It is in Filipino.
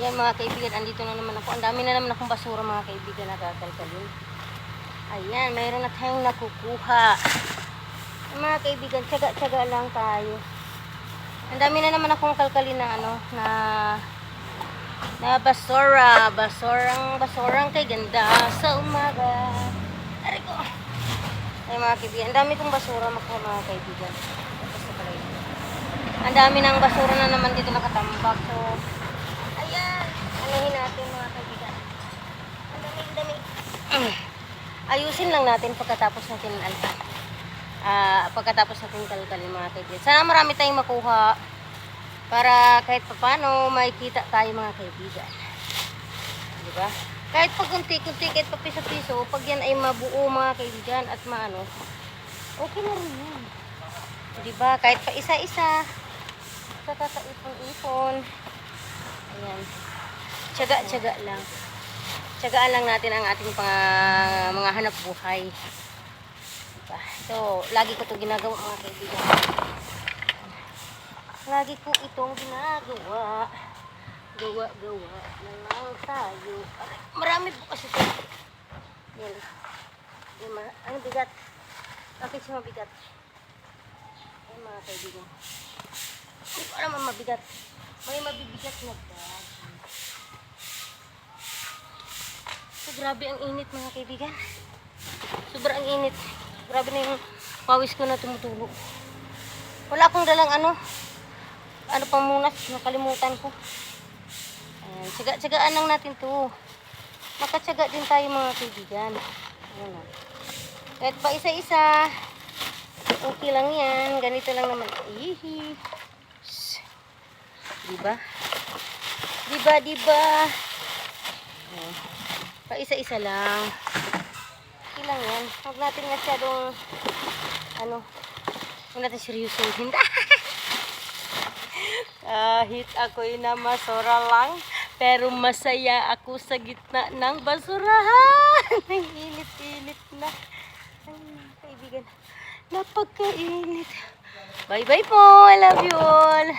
Yan mga kaibigan, andito na naman ako. Ang dami na naman akong basura mga kaibigan na kakalkalin. Ayan, mayroon na tayong nakukuha. Mga kaibigan, tsaga-tsaga lang tayo. Ang dami na naman akong kalkalin na na basura. Basurang kay ganda sa umaga. Aray ko. Ay mga kaibigan, ang dami kong basura mga kaibigan. Ang dami ng basura na naman dito nakatambak. So, ayan. Anuhin natin mga kaibigan. Ang dami. Ayusin lang natin pagkatapos natin pagkatapos natin kalkalin mga kaibigan. Sana marami tayong makuha para kahit papano makikita tayo mga kaibigan. Diba? Kahit pag kunti-kunti, kahit pa piso-piso, pag yan ay mabuo mga kaibigan at maano, okay na rin yan. Diba? Kahit pa isa-isa, sa kakaipon-ipon. Ayan. Tsaga-tsaga lang. Tsagaan lang natin ang ating mga hanap buhay. Diba? So, lagi ko ito ginagawa mga kaibigan. Lagi ko itong ginagawa. Gawa na lang tayo. Marami po kasi ito. Yan. Ano bigat? Bakit siya mabigat? Ayan mga kaibigan. Hindi ko alam ang mabigat. May mabibigat na bag. So, grabe ang init mga kaibigan. Sobrang init. Grabe na yung pawis ko na tumutulo. Wala akong dalang ano pamunas. Nakalimutan ko. Ayan. Tsaga-tsagaan lang natin to. Makatsaga din tayo mga kaibigan. Ayan na. Kahit pa isa-isa. Okay lang yan. Ganito lang naman. Ihi. Diba? Ayan. Pa isa-isa lang. Okay lang yan. Huwag natin masyadong huwag natin seryosohin. Kahit ako'y namasura lang, pero masaya ako sa gitna ng basurahan. Ang init-init na. Ay, kaibigan. Napagkainit. Bye-bye po. I love you all.